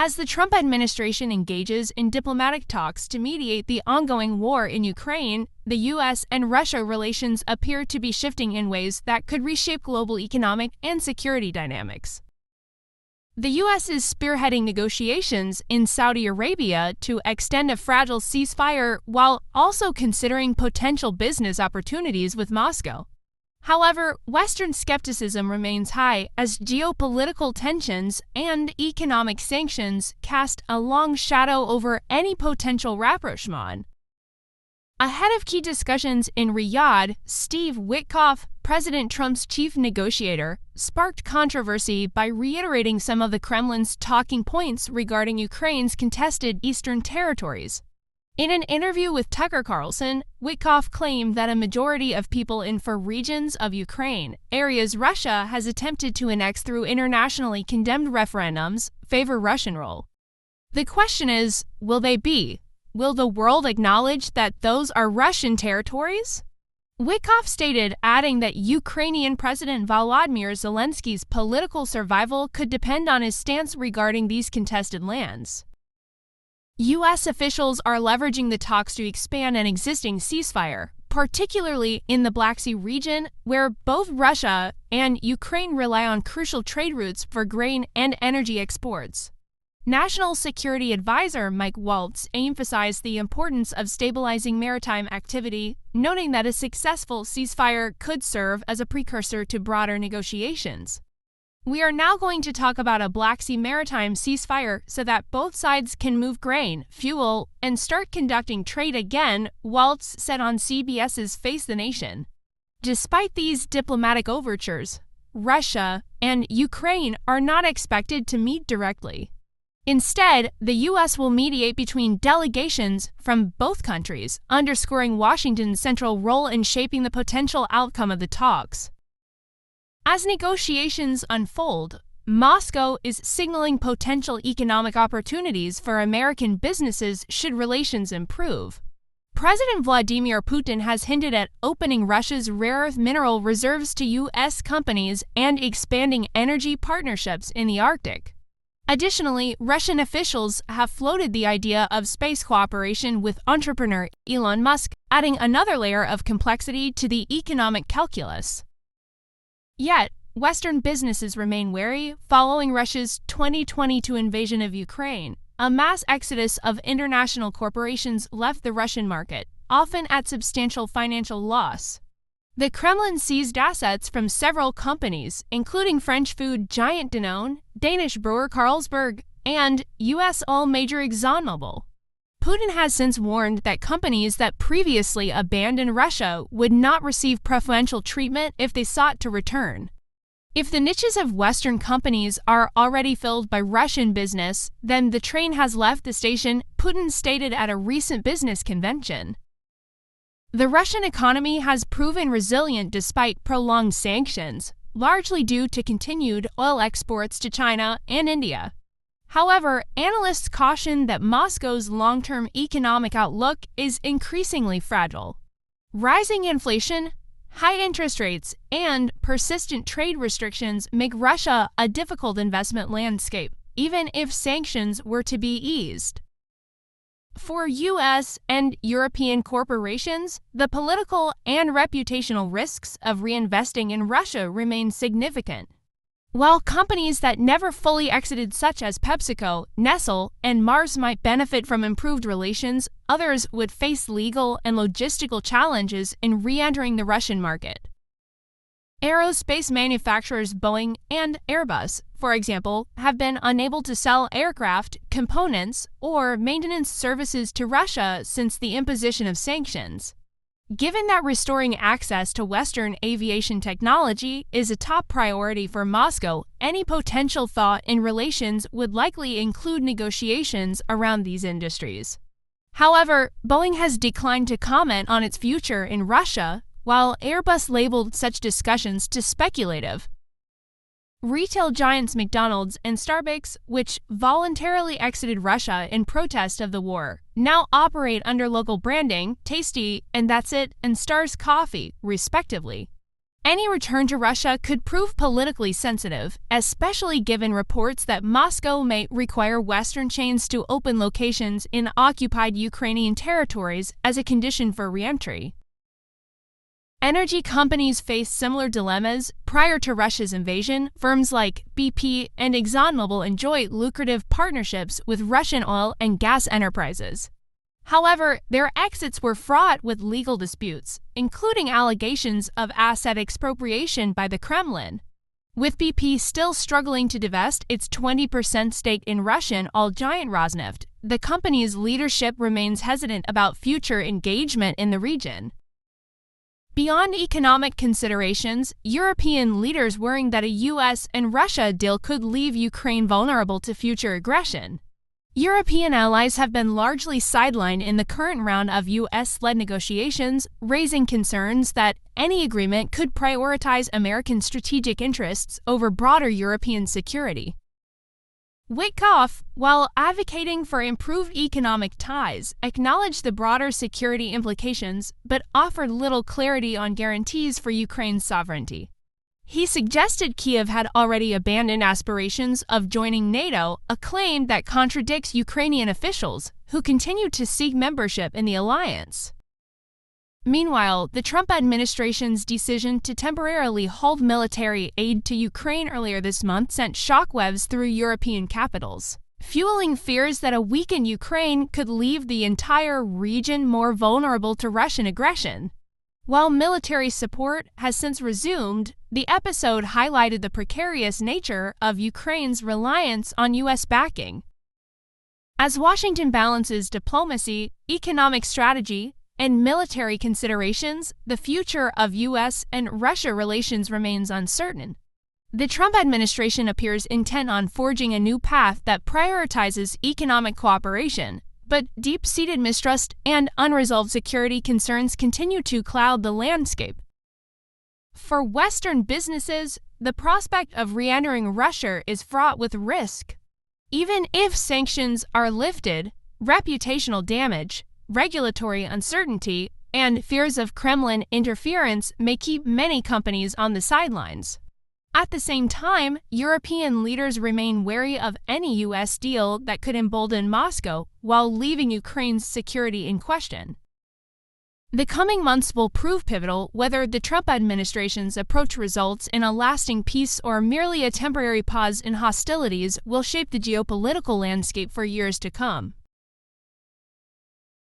As the Trump administration engages in diplomatic talks to mediate the ongoing war in Ukraine, the U.S. and Russia relations appear to be shifting in ways that could reshape global economic and security dynamics. The U.S. is spearheading negotiations in Saudi Arabia to extend a fragile ceasefire while also considering potential business opportunities with Moscow. However, Western skepticism remains high as geopolitical tensions and economic sanctions cast a long shadow over any potential rapprochement. Ahead of key discussions in Riyadh, Steve Witkoff, President Trump's chief negotiator, sparked controversy by reiterating some of the Kremlin's talking points regarding Ukraine's contested eastern territories. In an interview with Tucker Carlson, Witkoff claimed that a majority of people in 4 regions of Ukraine, areas Russia has attempted to annex through internationally condemned referendums, favor Russian rule. The question is, will they be? Will the world acknowledge that those are Russian territories? Witkoff stated, adding that Ukrainian President Volodymyr Zelensky's political survival could depend on his stance regarding these contested lands. U.S. officials are leveraging the talks to expand an existing ceasefire, particularly in the Black Sea region, where both Russia and Ukraine rely on crucial trade routes for grain and energy exports. National Security Advisor Mike Waltz emphasized the importance of stabilizing maritime activity, noting that a successful ceasefire could serve as a precursor to broader negotiations. We are now going to talk about a Black Sea maritime ceasefire so that both sides can move grain, fuel, and start conducting trade again, Waltz said on CBS's Face the Nation. Despite these diplomatic overtures, Russia and Ukraine are not expected to meet directly. Instead, the U.S. will mediate between delegations from both countries, underscoring Washington's central role in shaping the potential outcome of the talks. As negotiations unfold, Moscow is signaling potential economic opportunities for American businesses should relations improve. President Vladimir Putin has hinted at opening Russia's rare earth mineral reserves to U.S. companies and expanding energy partnerships in the Arctic. Additionally, Russian officials have floated the idea of space cooperation with entrepreneur Elon Musk, adding another layer of complexity to the economic calculus. Yet, Western businesses remain wary following Russia's 2022 invasion of Ukraine. A mass exodus of international corporations left the Russian market, often at substantial financial loss. The Kremlin seized assets from several companies, including French food giant Danone, Danish brewer Carlsberg, and U.S. oil major ExxonMobil. Putin has since warned that companies that previously abandoned Russia would not receive preferential treatment if they sought to return. If the niches of Western companies are already filled by Russian business, then the train has left the station, Putin stated at a recent business convention. The Russian economy has proven resilient despite prolonged sanctions, largely due to continued oil exports to China and India. However, analysts caution that Moscow's long-term economic outlook is increasingly fragile. Rising inflation, high interest rates, and persistent trade restrictions make Russia a difficult investment landscape, even if sanctions were to be eased. For U.S. and European corporations, the political and reputational risks of reinvesting in Russia remain significant. While companies that never fully exited, such as PepsiCo, Nestle, and Mars, might benefit from improved relations, others would face legal and logistical challenges in re-entering the Russian market. Aerospace manufacturers Boeing and Airbus, for example, have been unable to sell aircraft, components, or maintenance services to Russia since the imposition of sanctions. Given that restoring access to Western aviation technology is a top priority for Moscow, any potential thaw in relations would likely include negotiations around these industries. However, Boeing has declined to comment on its future in Russia, while Airbus labeled such discussions to speculative. Retail giants McDonald's and Starbucks, which voluntarily exited Russia in protest of the war, now operate under local branding, Tasty and That's It and Stars Coffee, respectively. Any return to Russia could prove politically sensitive, especially given reports that Moscow may require Western chains to open locations in occupied Ukrainian territories as a condition for re-entry. Energy companies face similar dilemmas. Prior to Russia's invasion, firms like BP and ExxonMobil enjoy lucrative partnerships with Russian oil and gas enterprises. However, their exits were fraught with legal disputes, including allegations of asset expropriation by the Kremlin. With BP still struggling to divest its 20% stake in Russian oil giant Rosneft, the company's leadership remains hesitant about future engagement in the region. Beyond economic considerations, European leaders worrying that a U.S. and Russia deal could leave Ukraine vulnerable to future aggression. European allies have been largely sidelined in the current round of U.S.-led negotiations, raising concerns that any agreement could prioritize American strategic interests over broader European security. Witkoff, while advocating for improved economic ties, acknowledged the broader security implications but offered little clarity on guarantees for Ukraine's sovereignty. He suggested Kyiv had already abandoned aspirations of joining NATO, a claim that contradicts Ukrainian officials, who continue to seek membership in the alliance. Meanwhile, the Trump administration's decision to temporarily halt military aid to Ukraine earlier this month sent shockwaves through European capitals, fueling fears that a weakened Ukraine could leave the entire region more vulnerable to Russian aggression. While military support has since resumed, the episode highlighted the precarious nature of Ukraine's reliance on U.S. backing. As Washington balances diplomacy, economic strategy, and military considerations, the future of U.S. and Russia relations remains uncertain. The Trump administration appears intent on forging a new path that prioritizes economic cooperation, but deep-seated mistrust and unresolved security concerns continue to cloud the landscape. For Western businesses, the prospect of re-entering Russia is fraught with risk. Even if sanctions are lifted, reputational damage, regulatory uncertainty, and fears of Kremlin interference may keep many companies on the sidelines. At the same time, European leaders remain wary of any U.S. deal that could embolden Moscow while leaving Ukraine's security in question. The coming months will prove pivotal whether the Trump administration's approach results in a lasting peace or merely a temporary pause in hostilities will shape the geopolitical landscape for years to come.